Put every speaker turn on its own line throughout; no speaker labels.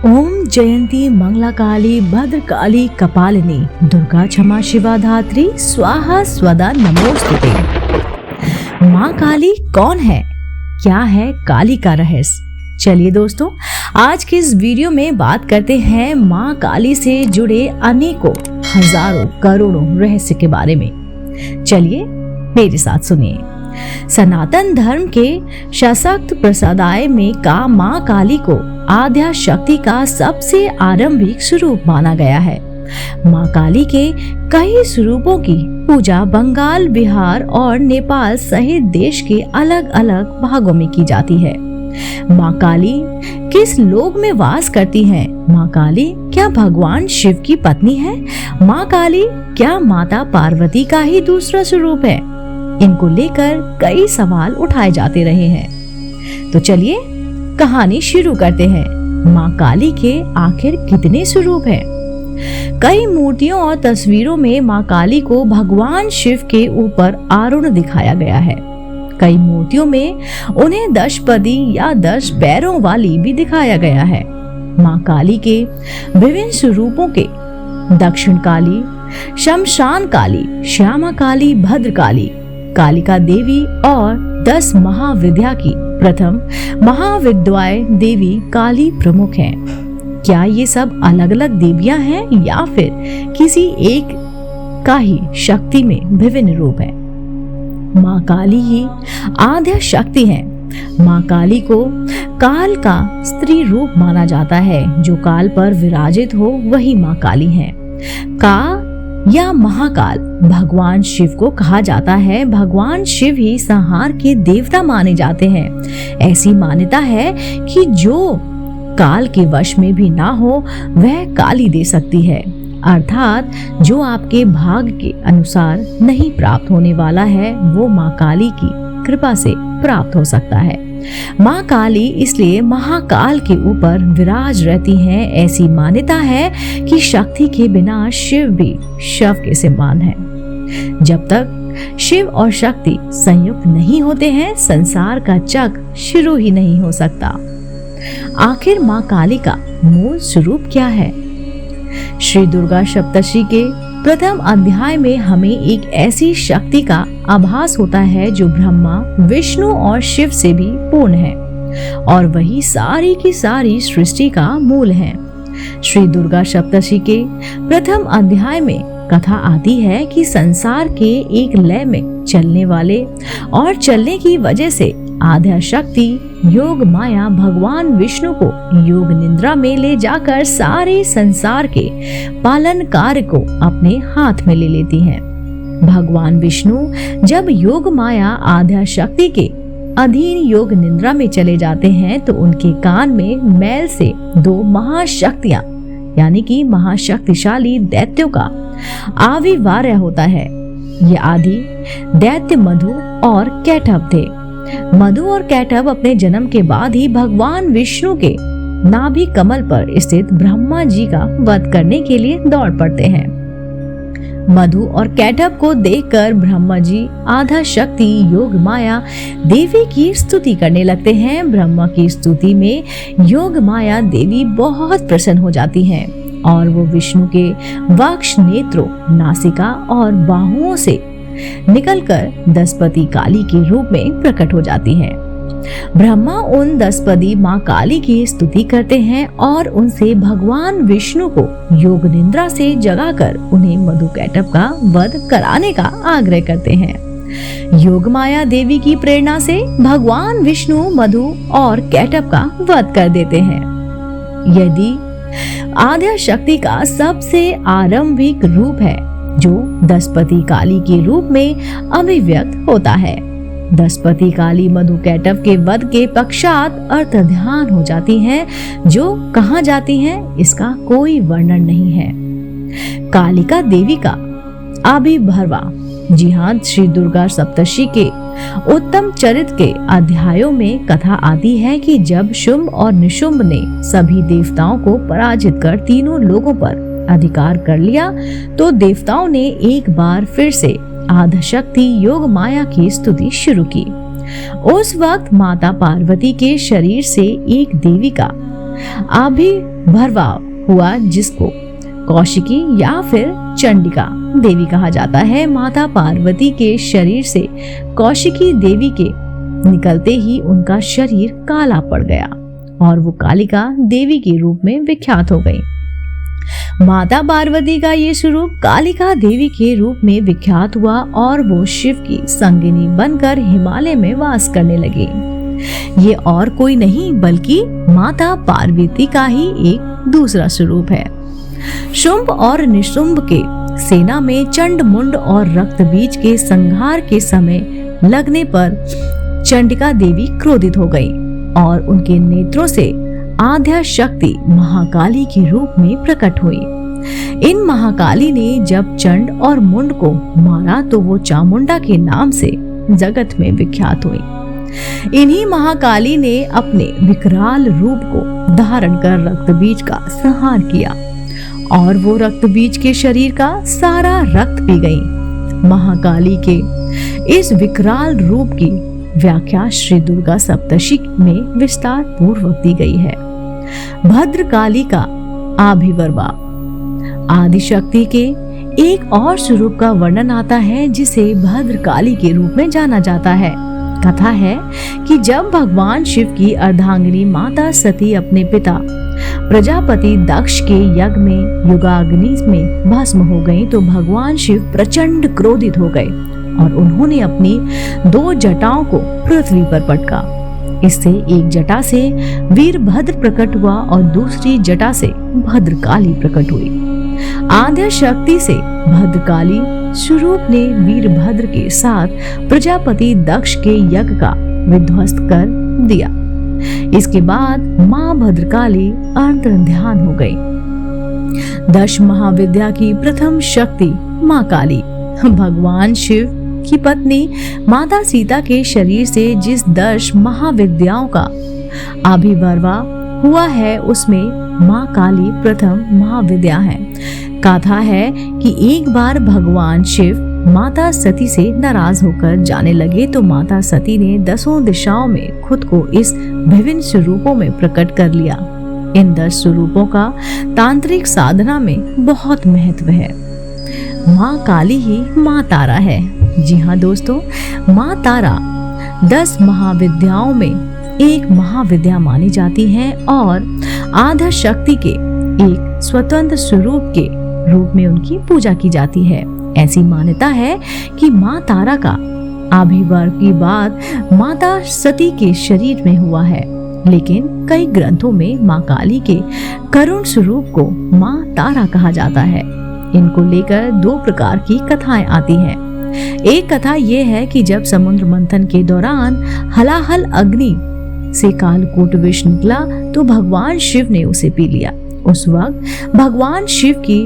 ओम जयंती मंगला काली भद्रकाली कपालिनी दुर्गा क्षमा शिवा धात्री स्वाहा स्वदा नमोस्तुते। माँ काली कौन है? क्या है काली का रहस्य? चलिए दोस्तों, आज के इस वीडियो में बात करते हैं माँ काली से जुड़े अनेकों हजारों करोड़ों रहस्य के बारे में। चलिए मेरे साथ सुनिए। सनातन धर्म के सशक्त प्रसादाय में का माँ काली को आद्या शक्ति का सबसे आरंभिक स्वरूप माना गया है। माँ काली के कई स्वरूपों की पूजा बंगाल, बिहार और नेपाल सहित देश के अलग अलग भागों में की जाती है। माँ काली किस लोक में वास करती हैं? माँ काली क्या भगवान शिव की पत्नी है? माँ काली क्या माता पार्वती का ही दूसरा स्वरूप है? इनको लेकर कई सवाल उठाए जाते रहे हैं। तो चलिए कहानी शुरू करते हैं। माँ काली के आखिर कितने स्वरूप हैं? कई मूर्तियों और तस्वीरों में माँ काली को भगवान शिव के ऊपर आरूढ़ दिखाया गया है। कई मूर्तियों में उन्हें 10 पदी या 10 पैरों वाली भी दिखाया गया है। माँ काली के विभिन्न स्वरूपों के दक्षिण काली, शमशान काली, श्यामा काली, भद्रकाली, कालिका देवी और 10 महाविद्या की प्रथम महाविद्वाय देवी काली प्रमुख हैं। क्या ये सब अलग अलग देवियां हैं या फिर किसी एक का ही शक्ति में विभिन्न रूप है? माँ काली ही आद्या शक्ति है। माँ काली को काल का स्त्री रूप माना जाता है। जो काल पर विराजित हो वही माँ काली है। का या महाकाल भगवान शिव को कहा जाता है। भगवान शिव ही संहार के देवता माने जाते हैं। ऐसी मान्यता है कि जो काल के वश में भी ना हो वह काली दे सकती है, अर्थात जो आपके भाग के अनुसार नहीं प्राप्त होने वाला है वो माँ काली की कृपा से प्राप्त हो सकता है। माँ काली इसलिए महाकाल के ऊपर विराज रहती हैं। ऐसी मान्यता है कि शक्ति के बिना शिव भी शव के समान है। जब तक शिव और शक्ति संयुक्त नहीं होते हैं संसार का चक्र शुरू ही नहीं हो सकता। आखिर माँ काली का मूल स्वरूप क्या है? श्री दुर्गा सप्तशती के प्रथम अध्याय में हमें एक ऐसी शक्ति का आभास होता है जो ब्रह्मा, विष्णु और शिव से भी पूर्ण है और वही सारी की सारी सृष्टि का मूल है। श्री दुर्गा सप्तशती के प्रथम अध्याय में कथा आती है कि संसार के एक लय में चलने वाले और चलने की वजह से आद्या शक्ति योग माया भगवान विष्णु को योग निद्रा में ले जाकर सारे संसार के पालन कार्य को अपने हाथ में ले लेती हैं। भगवान विष्णु जब योग माया आद्या शक्ति के अधीन योग निद्रा में चले जाते हैं तो उनके कान में मैल से 2 महाशक्तियां यानी कि महाशक्तिशाली दैत्यों का आविर्भाव होता है। ये आदि दैत्य मधु और कैटभ थे। मधु और कैटभ अपने जन्म के बाद ही भगवान विष्णु के नाभि कमल पर स्थित ब्रह्मा जी का वध करने के लिए दौड़ पड़ते हैं। मधु और कैटभ को देखकर ब्रह्मा जी आधा शक्ति योग माया देवी की स्तुति करने लगते हैं। ब्रह्मा की स्तुति में योग माया देवी बहुत प्रसन्न हो जाती हैं और वो विष्णु के वक्ष, नेत्रों, नासिका और बाहुओं से निकलकर 10 पदी काली के रूप में प्रकट हो जाती हैं। ब्रह्मा उन 10 पदी माँ काली की स्तुति करते हैं और उनसे भगवान विष्णु को योग निद्रा से जगाकर उन्हें मधु कैटभ का वध कराने का आग्रह करते हैं। योग माया देवी की प्रेरणा से भगवान विष्णु मधु और कैटभ का वध कर देते हैं। यदि आद्या शक्ति का सबसे आरंभिक रूप है जो 10 पदी काली के रूप में अभिव्यक्त होता है। 10 पदी काली मधु कैटभ के वध के पश्चात अर्थ ध्यान हो जाती हैं। जो कहाँ जाती हैं इसका कोई वर्णन नहीं है। कालिका देवी का आविर्भाव, जी हाँ, श्री दुर्गा सप्तशती के उत्तम चरित्र के अध्यायों में कथा आती है कि जब शुंभ और निशुंभ ने सभी देवताओं को पराजित कर तीनों लोगों पर अधिकार कर लिया तो देवताओं ने एक बार फिर से आद्या शक्ति योग माया की स्तुति शुरू की। उस वक्त माता पार्वती के शरीर से एक देवी का आविर्भाव हुआ, जिसको कौशिकी या फिर चंडिका देवी कहा जाता है। माता पार्वती के शरीर से कौशिकी देवी के निकलते ही उनका शरीर काला पड़ गया और वो कालिका देवी के रूप में विख्यात हो गई। माता पार्वती का ये स्वरूप कालिका देवी के रूप में विख्यात हुआ और वो शिव की संगिनी बनकर हिमालय में वास करने लगे। ये और कोई नहीं बल्कि माता पार्वती का ही एक दूसरा स्वरूप है। शुंभ और निशुंभ के सेना में चंड मुंड और रक्त बीज के संहार के समय लगने पर चंडिका देवी क्रोधित हो गई और उनके नेत्रों से आद्या शक्ति महाकाली के रूप में प्रकट हुई। इन महाकाली ने जब चंड और मुंड को मारा तो वो चामुंडा के नाम से जगत में विख्यात हुई। इन्हीं महाकाली ने अपने विकराल रूप को धारण कर रक्त बीज का संहार किया और वो रक्त बीज के शरीर का सारा रक्त पी गई। महाकाली के इस विकराल रूप की व्याख्या श्री दुर्गा सप्तशती में विस्तार पूर्वक दी गई है। भद्रकाली का आविर्भाव। आदिशक्ति के एक और स्वरूप का वर्णन आता है जिसे भद्रकाली के रूप में जाना जाता है। कथा है कि जब भगवान शिव की अर्धांगिनी माता सती अपने पिता प्रजापति दक्ष के यज्ञ में युगाग्नि में भस्म हो गई तो भगवान शिव प्रचंड क्रोधित हो गए और उन्होंने अपनी 2 जटाओं को पृथ्वी पर पटका। इससे एक जटा से वीरभद्र प्रकट हुआ और दूसरी जटा से भद्रकाली प्रकट हुई। आद्या शक्ति से भद्रकाली स्वरूप ने वीरभद्र के साथ प्रजापति दक्ष के यज्ञ का विध्वस्त कर दिया। इसके बाद मां भद्रकाली अंतर्ध्यान हो गई। 10 महाविद्या की प्रथम शक्ति मां काली। भगवान शिव की पत्नी माता सीता के शरीर से जिस 10 महाविद्याओं का आविर्भाव हुआ है उसमें मां काली प्रथम महाविद्या है। कथा है कि एक बार भगवान शिव माता सती से नाराज होकर जाने लगे तो माता सती ने 10 दिशाओं में खुद को इस विभिन्न स्वरूपों में प्रकट कर लिया। इन 10 स्वरूपों का तांत्रिक साधना में बहुत महत्व है। माँ काली ही माँ तारा है। जी हाँ दोस्तों, माँ तारा 10 महाविद्याओं में एक महाविद्या मानी जाती है और आद्या शक्ति के एक स्वतंत्र स्वरूप के रूप में उनकी पूजा की जाती है। ऐसी मान्यता है कि माँ तारा का आविर्भाव की बात माता सती के शरीर में हुआ है, लेकिन कई ग्रंथों में माँ काली के करुण स्वरूप को माँ तारा कहा जाता है। इनको लेकर 2 प्रकार की कथाएं आती हैं। एक कथा ये है कि जब समुद्र मंथन के दौरान हलाहल अग्नि से कालकूट विष निकला तो भगवान शिव ने उसे पी लिया। उस वक्त भगवान शिव की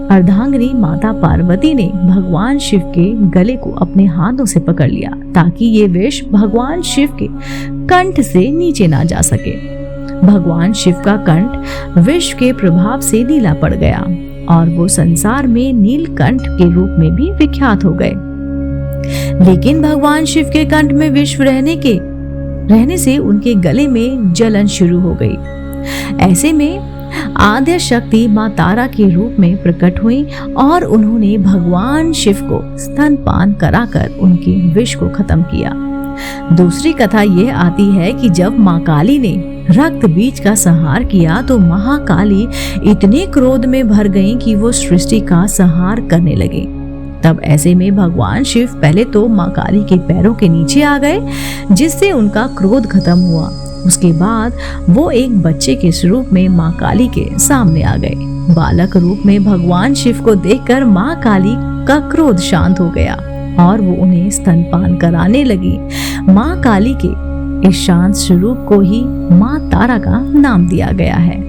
अर्धांगिनी माता पार्वती ने भगवान शिव के गले को अपने हाथों से पकड़ लिया ताकि ये विष भगवान शिव के कंठ से नीचे ना जा सके। भगवान शिव का कंठ विष के प्रभाव से नीला पड़ गया और वो संसार में नीलकंठ के रूप में भी विख्यात हो गए। लेकिन भगवान शिव के कंठ में विष रहने से उनके गले में जलन शुरू हो गई। ऐसे में आद्या शक्ति माँ तारा के रूप में प्रकट हुई और उन्होंने भगवान शिव को स्तनपान कराकर उनके विष को खत्म किया। दूसरी कथा यह आती है कि जब माँ काली ने रक्त बीज का संहार किया तो महाकाली इतने क्रोध में भर गईं कि वो सृष्टि का संहार करने लगे। तब ऐसे में भगवान शिव पहले तो माँ काली के पैरों के नीचे आ गए जिससे उनका क्रोध खत्म हुआ। उसके बाद वो एक बच्चे के स्वरूप में माँ काली के सामने आ गए। बालक रूप में भगवान शिव को देखकर माँ काली का क्रोध शांत हो गया और वो उन्हें स्तनपान कराने लगी। माँ काली के इस शांत स्वरूप को ही माँ तारा का नाम दिया गया है।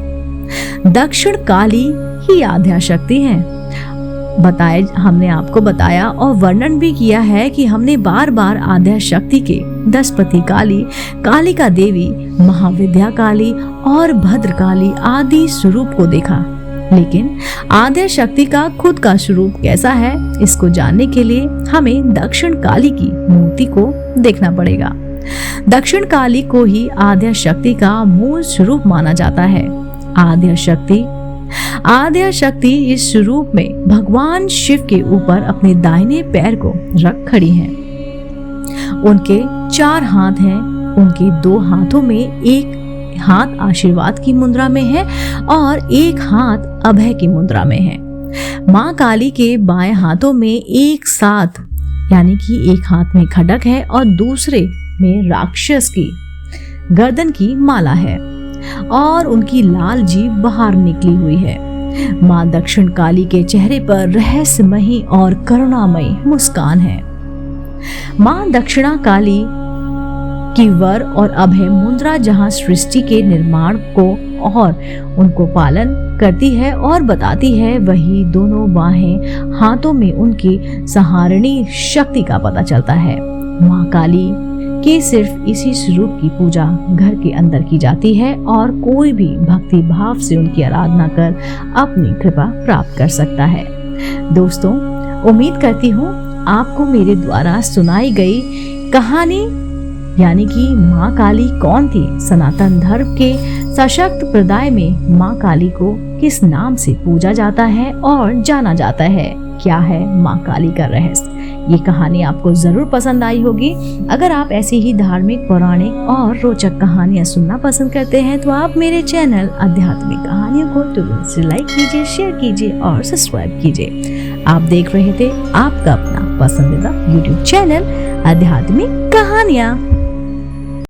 दक्षिण काली ही आद्या शक्ति है। हमने आपको बताया और वर्णन भी किया है कि हमने बार बार आद्या शक्ति के 10 पति काली, कालिका देवी, महाविद्या काली और भद्रकाली आदि स्वरूप को देखा, लेकिन आद्या शक्ति का खुद का स्वरूप कैसा है इसको जानने के लिए हमें दक्षिण काली की मूर्ति को देखना पड़ेगा। दक्षिण काली को ही आद्य शक्ति का मूल स्वरूप माना जाता है। आद्य शक्ति इस स्वरूप में भगवान शिव के ऊपर अपने दाहिने पैर को रख खड़ी हैं। उनके 4 हाथ हैं। उनके 2 हाथों में एक हाथ आशीर्वाद की मुद्रा में है और एक हाथ अभय की मुद्रा में है। माँ काली के बाएं हाथों में एक साथ यानी कि एक हाथ में खड्ग है और दूसरे में राक्षस की गर्दन की माला है और उनकी लाल जीभ बाहर निकली हुई है। माँ दक्षिण काली के चेहरे पर रहस्यमयी और करुणामयी मुस्कान है। माँ दक्षिणा काली की वर और अभय मुद्रा जहाँ सृष्टि के निर्माण को और उनको पालन करती है और बताती है, वही दोनों बाहें हाथों में उनकी संहारणी शक्ति का पता चलता है। माँ काली के सिर्फ इसी स्वरूप की पूजा घर के अंदर की जाती है और कोई भी भक्ति भाव से उनकी आराधना कर अपनी कृपा प्राप्त कर सकता है। दोस्तों, उम्मीद करती हूँ आपको मेरे द्वारा सुनाई गई कहानी यानी कि माँ काली कौन थी, सनातन धर्म के सशक्त प्रदाय में माँ काली को किस नाम से पूजा जाता है और जाना जाता है, क्या है माँ काली का रहस्य, ये कहानी आपको जरूर पसंद आई होगी। अगर आप ऐसी ही धार्मिक, पौराणिक और रोचक कहानियां सुनना पसंद करते हैं तो आप मेरे चैनल आध्यात्मिक कहानियों को तुरंत से लाइक कीजिए, शेयर कीजिए और सब्सक्राइब कीजिए। आप देख रहे थे आपका अपना पसंदीदा YouTube चैनल आध्यात्मिक कहानियां।